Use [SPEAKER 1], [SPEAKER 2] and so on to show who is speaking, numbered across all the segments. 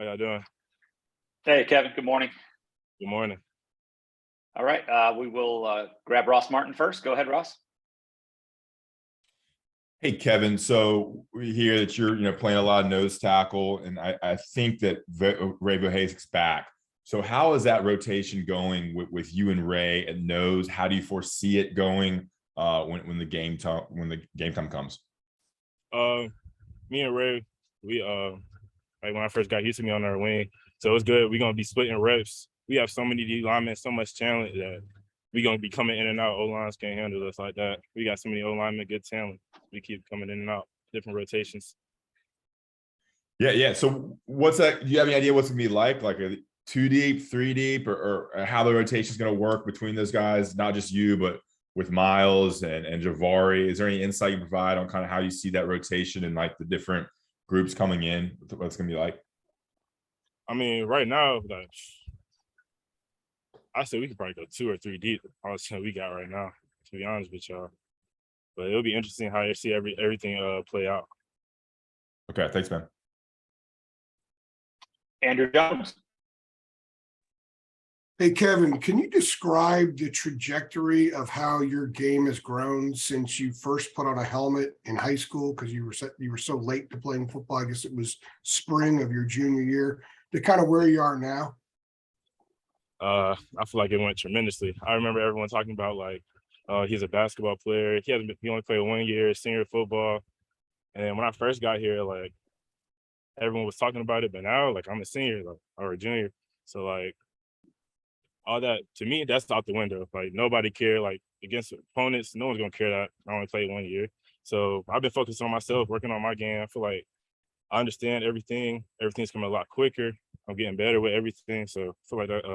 [SPEAKER 1] How y'all doing?
[SPEAKER 2] Hey, Kevin. Good morning.
[SPEAKER 1] Good morning.
[SPEAKER 2] All right. We will grab Ross Martin first. Go ahead, Ross.
[SPEAKER 3] Hey, Kevin. So we hear that you're playing a lot of nose tackle, and I think that Ray Vohasic's back. So how is that rotation going with you and Ray at nose? How do you foresee it going when the game time comes?
[SPEAKER 1] Me and Ray, we like when I first got used to me on our wing, so it's good. We're gonna be splitting reps. We have so many D linemen, so much talent that we're gonna be coming in and out. O-lines can't handle us like that. We got so many O-linemen, good talent. We keep coming in and out, different rotations.
[SPEAKER 3] Yeah. So what's that? Do you have any idea what's gonna be like a 2 deep, 3 deep, or how the rotation is gonna work between those guys? Not just you, but with Miles and Javari. Is there any insight you can provide on kind of how you see that rotation and like the different groups coming in? What's gonna be like?
[SPEAKER 1] I mean, right now, like I said, we could probably go 2 or 3 deep. Honestly, we got right now, to be honest with y'all. But it'll be interesting how you see everything play out.
[SPEAKER 3] Okay, thanks, man.
[SPEAKER 2] Andrew Jones.
[SPEAKER 4] Hey, Kevin, can you describe the trajectory of how your game has grown since you first put on a helmet in high school? Because you were so late to playing football. I guess it was spring of your junior year, to kind of where you are now.
[SPEAKER 1] I feel like it went tremendously. I remember everyone talking about like, he's a basketball player. He only played 1 year, senior football. And when I first got here, like everyone was talking about it, but now like I'm a senior or a junior. So like all that to me, that's out the window. Like nobody cared. Like against opponents, no one's gonna care that I only played 1 year. So I've been focused on myself, working on my game. I feel like I understand everything. Everything's coming a lot quicker. I'm getting better with everything. So I feel like that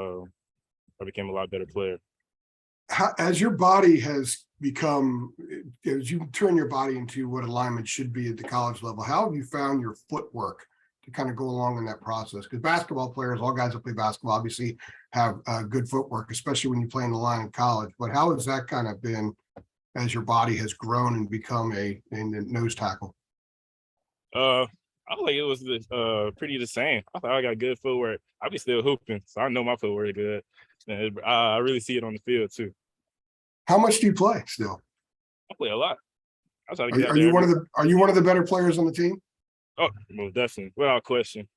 [SPEAKER 1] I became a lot better player.
[SPEAKER 4] As your body has become, as you turn your body into what a lineman should be at the college level, how have you found your footwork to kind of go along in that process? Because basketball players, all guys that play basketball, obviously have good footwork, especially when you play in the line in college. But how has that kind of been as your body has grown and become a nose tackle?
[SPEAKER 1] I feel like it was pretty the same. I thought I got good footwork. I be still hooping, so I know my footwork is good. And I really see it on the field too.
[SPEAKER 4] How much do you play still?
[SPEAKER 1] I play a lot. I try to get out
[SPEAKER 4] Are
[SPEAKER 1] there.
[SPEAKER 4] you one of the better players on the team?
[SPEAKER 1] Oh, most definitely, without question.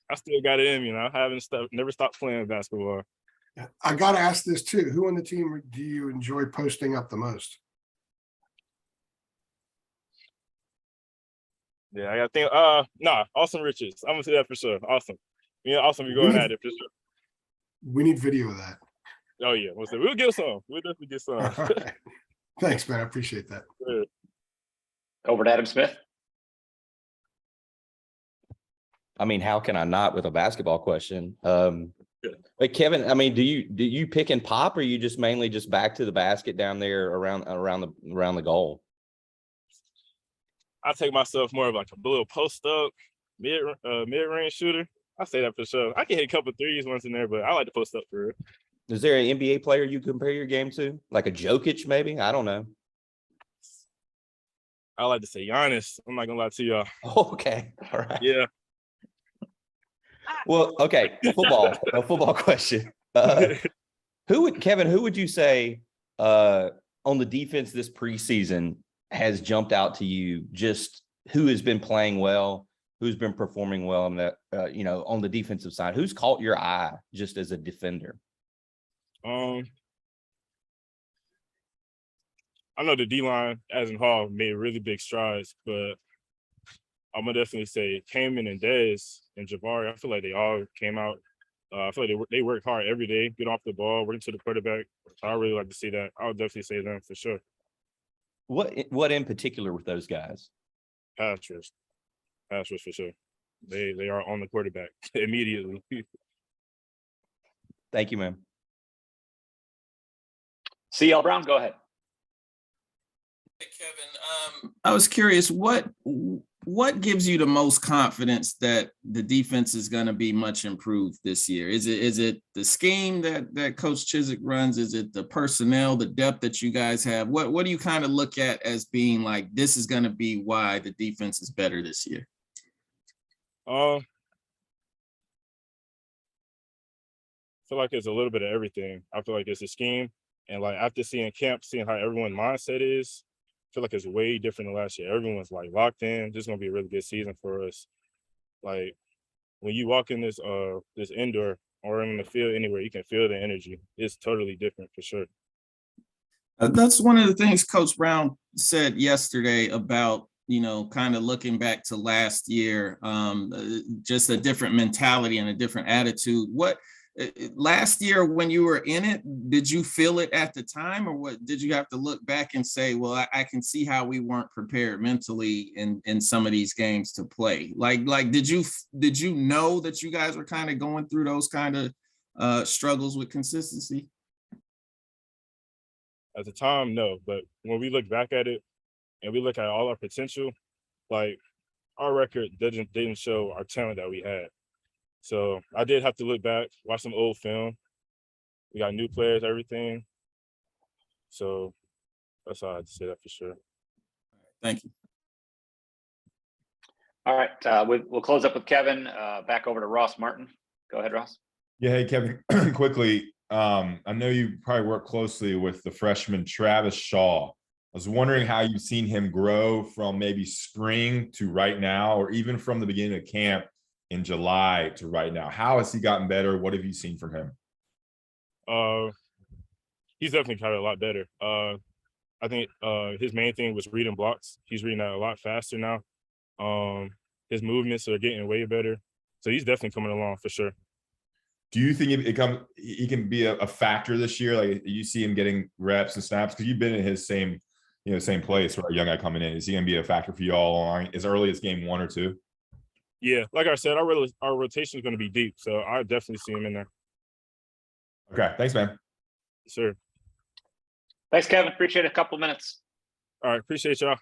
[SPEAKER 1] I still got it in me. I haven't never stopped playing basketball.
[SPEAKER 4] I got to ask this too. Who on the team do you enjoy posting up the most?
[SPEAKER 1] Yeah, I got to think. Austin Richards. I'm gonna say that for sure. Awesome. Yeah, Austin be going at it for sure.
[SPEAKER 4] We need video of that.
[SPEAKER 1] Oh yeah, we'll get some. We'll definitely get some.
[SPEAKER 4] Right. Thanks, man. I appreciate that.
[SPEAKER 1] Yeah.
[SPEAKER 2] Over to Adam Smith.
[SPEAKER 5] I mean, how can I not with a basketball question? But Kevin, I mean, do you pick and pop, or you just mainly just back to the basket down there around the goal?
[SPEAKER 1] I take myself more of like a little post up mid range shooter. I say that for sure. I can hit a couple threes once in there, but I like to post up for real.
[SPEAKER 5] Is there an NBA player you compare your game to, like a Jokic, maybe? I don't know.
[SPEAKER 1] I like to say Giannis. I'm not gonna lie to y'all.
[SPEAKER 5] Okay, all right.
[SPEAKER 1] Yeah.
[SPEAKER 5] Well, okay. A football question. Kevin, who would you say on the defense this preseason has jumped out to you? Just who has been playing well, who's been performing well on that, on the defensive side? Who's caught your eye just as a defender?
[SPEAKER 1] I know the D-line, as in Hall, made really big strides, but I'm gonna definitely say Kamen and Dez and Javari. I feel like they all came out. I feel like they work hard every day, get off the ball, working to the quarterback. So I really like to see that. I would definitely say them for sure.
[SPEAKER 5] What in particular with those guys?
[SPEAKER 1] Pass rush for sure. They are on the quarterback immediately.
[SPEAKER 5] Thank you, man.
[SPEAKER 2] CL Brown, go ahead.
[SPEAKER 6] Hey, Kevin, I was curious, what gives you the most confidence that the defense is going to be much improved this year? Is it the scheme that Coach Chizik runs? Is it the personnel, the depth that you guys have? What do you kind of look at as being like, this is going to be why the defense is better this year?
[SPEAKER 1] feel like it's a little bit of everything. I feel like it's a scheme, and like after seeing camp, seeing how everyone's mindset is, I feel like it's way different than last year. Everyone's like locked in. This is gonna be a really good season for us. Like when you walk in this indoor or in the field anywhere, you can feel the energy. It's totally different for sure.
[SPEAKER 6] That's one of the things Coach Brown said yesterday about, kind of looking back to last year, just a different mentality and a different attitude. Last year when you were in it, did you feel it at the time, or what did you have to look back and say, well, I can see how we weren't prepared mentally in some of these games to play? Like did you know that you guys were kind of going through those kind of struggles with consistency?
[SPEAKER 1] At the time, no, but when we look back at it and we look at all our potential, like our record didn't show our talent that we had. So I did have to look back, watch some old film. We got new players, everything. So that's all I had to say that for sure.
[SPEAKER 6] Thank you.
[SPEAKER 2] All right, we'll close up with Kevin. Back over to Ross Martin. Go ahead, Ross.
[SPEAKER 3] Yeah, hey Kevin, quickly. I know you probably work closely with the freshman Travis Shaw. I was wondering how you've seen him grow from maybe spring to right now, or even from the beginning of camp in July to right now. How has he gotten better? What have you seen from him?
[SPEAKER 1] He's definitely gotten a lot better. I think his main thing was reading blocks. He's reading that a lot faster now. His movements are getting way better. So he's definitely coming along for sure.
[SPEAKER 3] Do you think he can be a factor this year? Like you see him getting reps and snaps because you've been in his same place where a young guy coming in. Is he going to be a factor for you all along as early as game 1 or 2?
[SPEAKER 1] Yeah, like I said, our rotation is going to be deep, so I definitely see him in there.
[SPEAKER 3] Okay, thanks, man.
[SPEAKER 1] Sure.
[SPEAKER 2] Thanks, Kevin. Appreciate it. A couple minutes.
[SPEAKER 1] All right, appreciate y'all.